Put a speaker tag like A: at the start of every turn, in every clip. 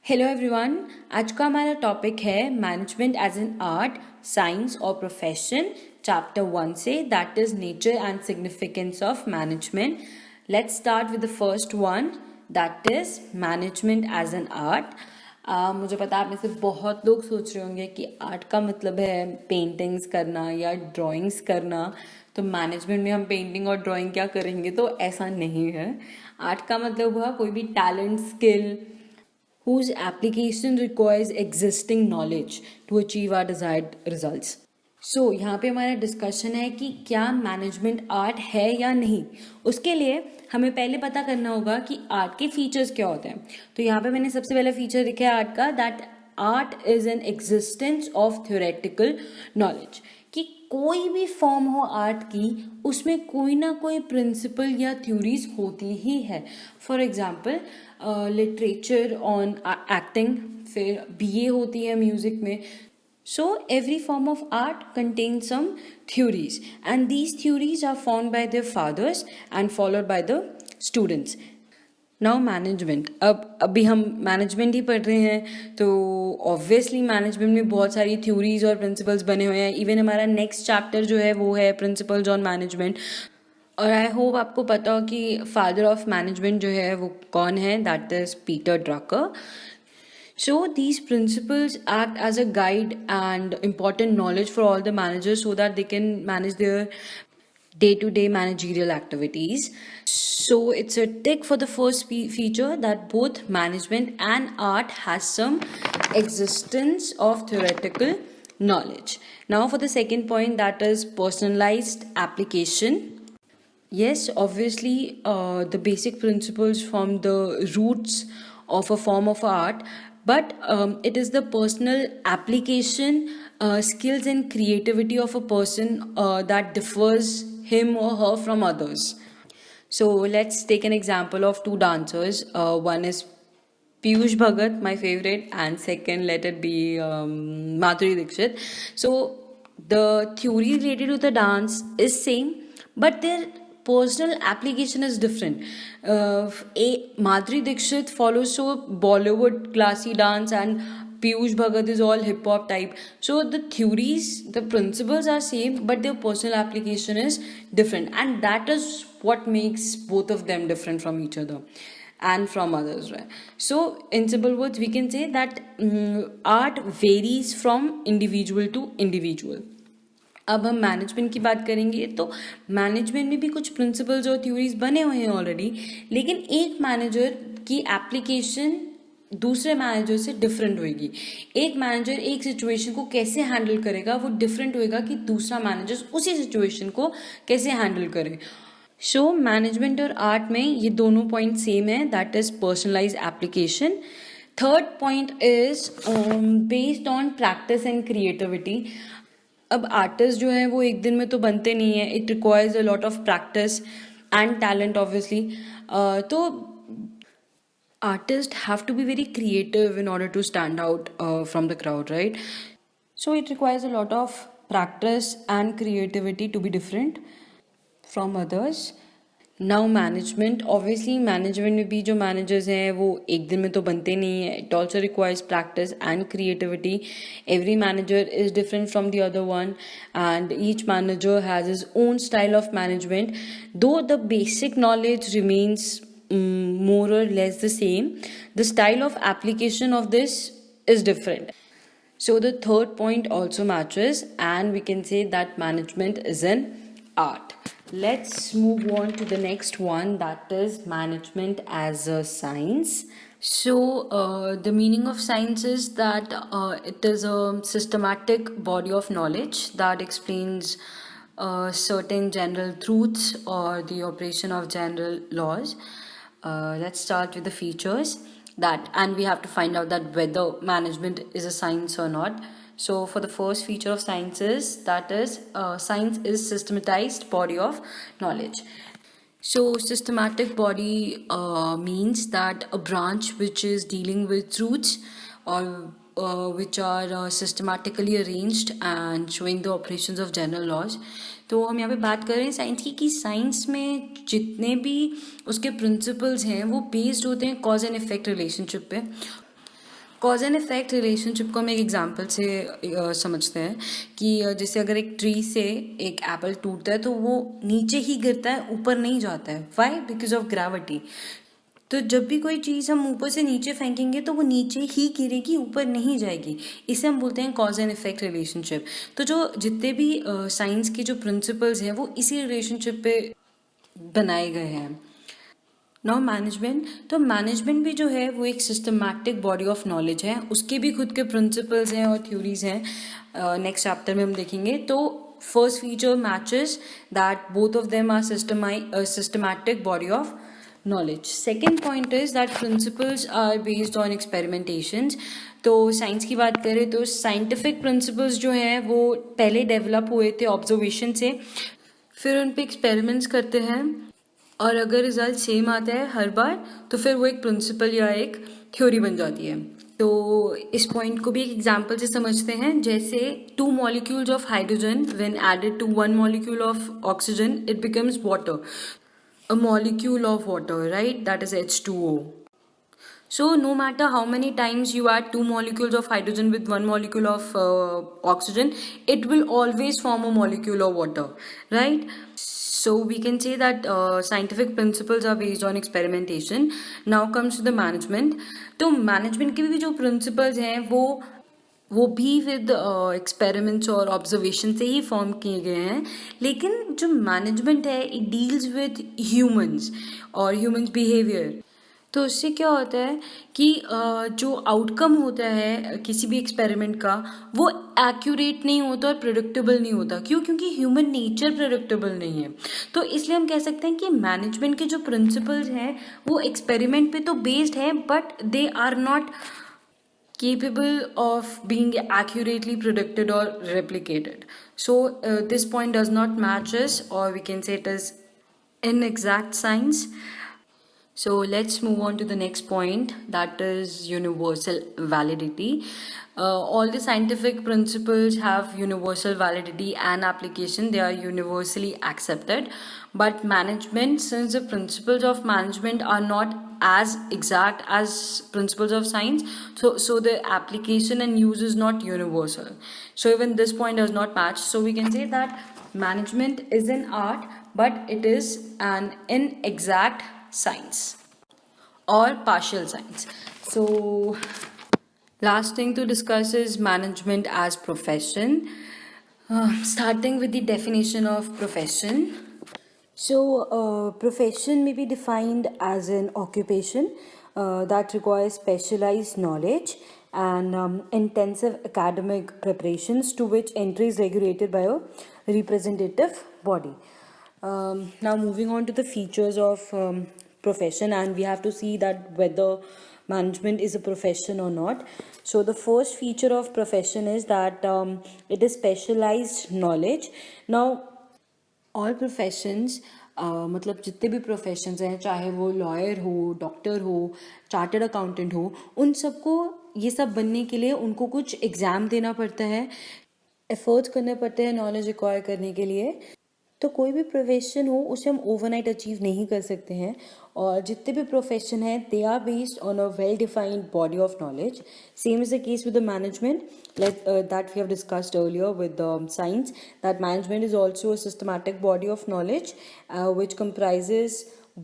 A: Hello everyone. आज का हमारा टॉपिक है management as an art, science और प्रोफेशन, चैप्टर 1 से, that is nature and significance of management. Let's start with the first one, that is management as an art. मुझे पता है आप में से बहुत लोग सोच रहे होंगे कि आर्ट का मतलब है पेंटिंग्स करना या ड्राइंग्स करना, तो मैनेजमेंट में हम पेंटिंग और ड्राइंग क्या करेंगे? तो ऐसा नहीं है। आर्ट का मतलब हुआ कोई भी talent, skill whose application requires existing knowledge to achieve our desired results. सो यहाँ पे हमारा डिस्कशन है कि क्या मैनेजमेंट आर्ट है या नहीं। उसके लिए हमें पहले पता करना होगा कि आर्ट के फीचर्स क्या होते हैं। तो यहाँ पे मैंने सबसे पहला फीचर लिखा है आर्ट का, that art is an existence of theoretical knowledge. कि कोई भी फॉर्म हो आर्ट की, उसमें कोई ना कोई प्रिंसिपल या थ्योरीज होती ही है। For example literature on acting, फिर बीए होती है म्यूजिक में। So every form of art contains some theories, and these theories are formed by their fathers and followed by the students. Now management, अब अभी हम management ही पढ़ रहे हैं, तो ऑब्वियसली मैनेजमेंट में बहुत सारी थ्योरीज और प्रिंसिपल्स बने हुए हैं। इवन हमारा नेक्स्ट चैप्टर जो है वो है प्रिंसिपल्स ऑन मैनेजमेंट। और आई होप आपको पता हो कि फादर ऑफ मैनेजमेंट जो है वो कौन है, that is Peter Drucker. So these principles act as a guide and important knowledge for all the managers so that they can manage their day-to-day managerial activities. So it's a tick for the first feature, that both management and art has some existence of theoretical knowledge. Now for the second point, that is personalized application. Yes, obviously, the basic principles form the roots of a form of art, but it is the personal application, skills, and creativity of a person that differs him or her from others. So let's take an example of two dancers. One is Piyush Bhagat, my favorite, and second, let it be Madhuri Dixit. So the theory related to the dance is same, but their personal application is different. Madhuri Dixit follows so Bollywood classy dance, and Piyush Bhagat is all hip hop type. So the theories, the principles are same, but their personal application is different, and that is what makes both of them different from each other and from others, right? So in simple words we can say that art varies from individual to individual. अब हम management की बात करेंगे, तो management में भी कुछ principles और थ्योरीज बने हुए हैं ऑलरेडी, लेकिन एक मैनेजर की एप्लीकेशन दूसरे मैनेजर से डिफरेंट होगी। एक मैनेजर एक सिचुएशन को कैसे हैंडल करेगा वो डिफरेंट होएगा कि दूसरा मैनेजर उसी सिचुएशन को कैसे हैंडल करे। सो मैनेजमेंट और आर्ट में ये दोनों पॉइंट सेम है, that is personalise application. Third point is based on practice and creativity. अब आर्टिस्ट जो है वो एक दिन में तो बनते नहीं है, it requires a lot of practice and talent obviously. तो artists have to be very creative in order to stand out from the crowd, right? So it requires a lot of practice and creativity to be different from others. Now management, obviously management में भी जो managers हैं वो एक दिन में तो बनते नहीं है. It also requires practice and creativity. Every manager is different from the other one and each manager has his own style of management, though the basic knowledge remains more or less the same. The style of application of this is different. So the third point also matches, and we can say that management is an art. Let's move on to the next one, that is management as a science. So the meaning of science is that it is a systematic body of knowledge that explains certain general truths or the operation of general laws. Let's start with the features, that, and we have to find out that whether management is a science or not. So for the first feature of science is, that is science is systematized body of knowledge. So systematic body means that a branch which is dealing with truths or which are systematically arranged and showing the operations of general laws. तो हम यहाँ पे बात कर रहे हैं science की, कि साइंस में जितने भी उसके प्रिंसिपल्स हैं वो बेस्ड होते हैं कॉज एंड इफेक्ट रिलेशनशिप पे. कॉज एंड इफेक्ट रिलेशनशिप को हम एक एग्जांपल से समझते हैं कि जैसे अगर एक ट्री से एक एप्पल टूटता है तो वो नीचे ही गिरता है, ऊपर नहीं जाता है. व्हाई? Because of gravity. तो जब भी कोई चीज़ हम ऊपर से नीचे फेंकेंगे तो वो नीचे ही गिरेगी, ऊपर नहीं जाएगी. इसे हम बोलते हैं कॉज एंड इफेक्ट रिलेशनशिप. तो जो जितने भी साइंस के जो प्रिंसिपल्स हैं वो इसी रिलेशनशिप पे बनाए गए हैं. Now management. तो मैनेजमेंट भी जो है वो एक सिस्टमैटिक बॉडी ऑफ नॉलेज है. उसके भी खुद के प्रिंसिपल्स हैं और थ्योरीज हैं. नेक्स्ट चैप्टर में हम देखेंगे. तो first feature matches that both of them are systematic body of knowledge. Second point is that principles are based on experimentations. तो साइंस की बात करें तो साइंटिफिक प्रिंसिपल्स जो हैं वो पहले डेवलप हुए थे ऑब्जर्वेशन से, फिर उन पे एक्सपेरिमेंट्स करते हैं और अगर रिजल्ट सेम आता है हर बार तो फिर वो एक प्रिंसिपल या एक थ्योरी बन जाती है. तो इस पॉइंट को भी एक एग्जांपल से समझते हैं. जैसे 2 molecules of hydrogen when added to 1 molecule of oxygen it becomes water. A molecule of water, right? That is H2O. So no matter how many times you add 2 molecules of hydrogen with 1 molecule of oxygen, it will always form a molecule of water, right? So we can say that scientific principles are based on experimentation. Now comes to the management. तो management के भी जो principles हैं वो भी with experiments और observation से ही form किए गए हैं. लेकिन जो मैनेजमेंट है इट डील्स विद ह्यूमंस और ह्यूमंस बिहेवियर. तो उससे क्या होता है कि जो आउटकम होता है किसी भी एक्सपेरिमेंट का वो एक्यूरेट नहीं होता और प्रेडिक्टेबल नहीं होता. क्यों? क्योंकि ह्यूमन नेचर प्रेडिक्टेबल नहीं है. तो इसलिए हम कह सकते हैं कि मैनेजमेंट के जो प्रिंसिपल्स हैं वो एक्सपेरिमेंट पे तो बेस्ड है but they are not capable of being accurately predicted or replicated. So this point does not match us, or we can say it is inexact science. So let's move on to the next point, that is universal validity. All the scientific principles have universal validity and application. They are universally accepted. But management, since the principles of management are not as exact as principles of science, so the application and use is not universal. So even this point does not match. So we can say that management is an art, but it is an inexact science or partial science. So last thing to discuss is management as profession. Starting with the definition of profession. So profession may be defined as an occupation that requires specialized knowledge and intensive academic preparations to which entry is regulated by a representative body. Now moving on to the features of profession, and we have to see that whether management is a profession or not. So the first feature of profession is that it is specialized knowledge. Now all professions मतलब जितने भी professions हैं, चाहे वो lawyer हो, doctor हो, chartered accountant हो, उन सबको ये सब बनने के लिए उनको कुछ एग्ज़ाम देना पड़ता है, एफर्ट्स करने पड़ते हैं नॉलेज एक्वायर करने के लिए. तो कोई भी प्रोफेशन हो उसे हम ओवरनाइट अचीव नहीं कर सकते हैं. और जितने भी प्रोफेशन हैं they are based on a well defined body of knowledge. Same is the case with the management that we have discussed earlier with science, that management is also a systematic body of knowledge which comprises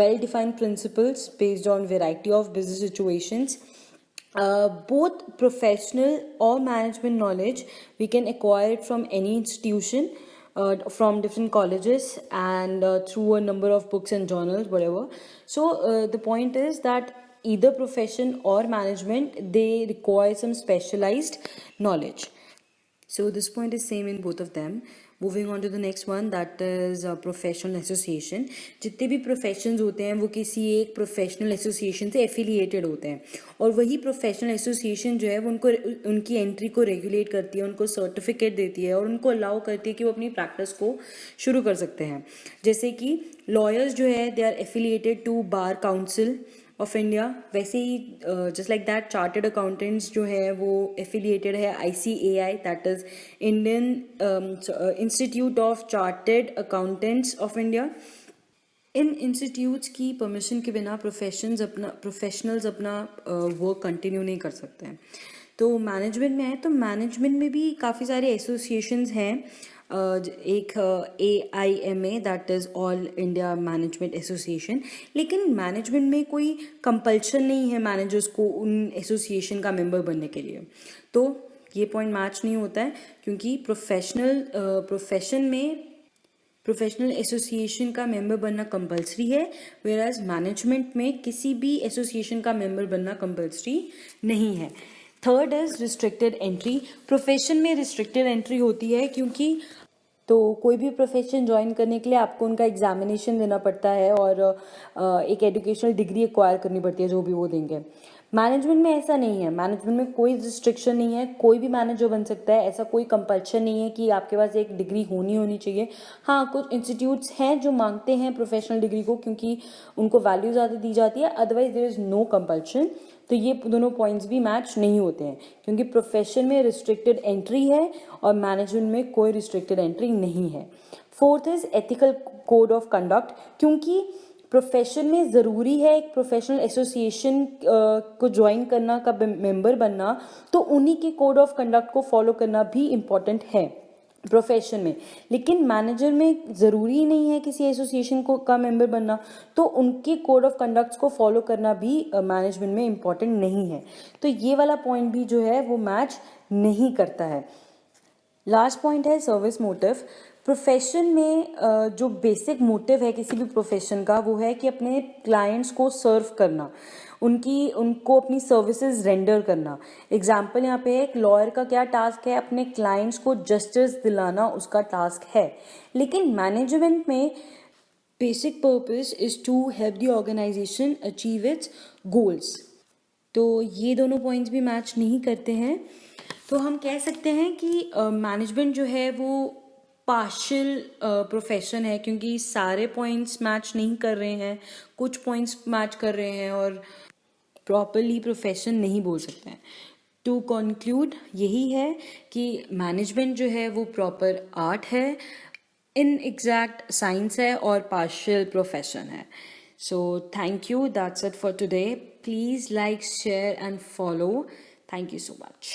A: well defined principles based on variety of business situations. Both professional or management knowledge we can acquire it from any institution, from different colleges and through a number of books and journals, whatever. So the point is that either profession or management, they require some specialized knowledge. So this point is same in both of them. Moving on to the next one, that is professional association. जितने भी professions होते हैं वो किसी एक professional association से affiliated होते हैं और वही professional association जो है वो उनको उनकी entry को regulate करती है, उनको certificate देती है और उनको allow करती है कि वो अपनी practice को शुरू कर सकते हैं. जैसे कि lawyers जो है they are affiliated to Bar Council of India, वैसे ही just like that chartered accountants जो है वो एफिलिएटेड है ICAI, that is Indian institute of chartered accountants of India. इन इंस्टीट्यूट्स की परमिशन के बिना प्रोफेशनल्स अपना वर्क कंटिन्यू नहीं कर सकते हैं। तो मैनेजमेंट में है, तो मैनेजमेंट में भी काफ़ी सारे एसोसिएशंस हैं। एक AIMA, that is all India management association. लेकिन मैनेजमेंट में कोई कंपल्शन नहीं है मैनेजर्स को उन एसोसिएशन का मेंबर बनने के लिए। तो ये पॉइंट मैच नहीं होता है, क्योंकि प्रोफेशनल एसोसिएशन का मेंबर बनना कंपलसरी है, वेराज मैनेजमेंट में किसी भी एसोसिएशन का मेंबर बनना कंपलसरी नहीं है। Third is restricted entry. Profession में रिस्ट्रिक्टेड एंट्री होती है क्योंकि तो कोई भी प्रोफेशन ज्वाइन करने के लिए आपको उनका एग्जामिनेशन देना पड़ता है और एक एजुकेशनल डिग्री एक्वायर करनी पड़ती है, जो भी वो देंगे। मैनेजमेंट में ऐसा नहीं है, मैनेजमेंट में कोई रिस्ट्रिक्शन नहीं है, कोई भी मैनेजर बन सकता है, ऐसा कोई कंपल्शन नहीं है कि आपके पास एक डिग्री होनी चाहिए। हाँ, कुछ इंस्टीट्यूट्स हैं जो मांगते हैं प्रोफेशनल डिग्री को क्योंकि उनको वैल्यू ज़्यादा दी जाती है, otherwise there is no compulsion. तो ये दोनों पॉइंट्स भी मैच नहीं होते हैं, क्योंकि प्रोफेशन में रिस्ट्रिक्टेड एंट्री है और मैनेजमेंट में कोई रिस्ट्रिक्टेड एंट्री नहीं है। Fourth is ethical code of conduct. क्योंकि प्रोफेशन में ज़रूरी है एक प्रोफेशनल एसोसिएशन को ज्वाइन करना, का मेंबर बनना, तो उन्हीं के कोड ऑफ कंडक्ट को फॉलो करना भी इम्पॉर्टेंट है प्रोफेशन में। लेकिन मैनेजर में ज़रूरी नहीं है किसी एसोसिएशन को का मेंबर बनना, तो उनके कोड ऑफ कंडक्ट्स को फॉलो करना भी मैनेजमेंट में इम्पॉर्टेंट नहीं है। तो ये वाला पॉइंट भी जो है वो मैच नहीं करता है। लास्ट पॉइंट है सर्विस मोटिव। प्रोफेशन में जो बेसिक मोटिव है किसी भी प्रोफेशन का, वो है कि अपने क्लाइंट्स को सर्व करना, उनको अपनी सर्विसेज रेंडर करना। एग्जाम्पल यहाँ पे एक लॉयर का क्या टास्क है, अपने क्लाइंट्स को जस्टिस दिलाना उसका टास्क है। लेकिन मैनेजमेंट में basic purpose is to help the organisation achieve its goals. तो ये दोनों पॉइंट्स भी मैच नहीं करते हैं। तो हम कह सकते हैं कि मैनेजमेंट जो है वो पार्शियल प्रोफेशन है, क्योंकि सारे पॉइंट्स मैच नहीं कर रहे हैं, कुछ पॉइंट्स मैच कर रहे हैं और प्रॉपरली प्रोफेशन नहीं बोल सकते हैं। टू कंक्लूड यही है कि मैनेजमेंट जो है वो प्रॉपर आर्ट है, इन एग्जैक्ट साइंस है और पार्शियल प्रोफेशन है। So thank you, that's it for today. Please like, share and follow. Thank you so much.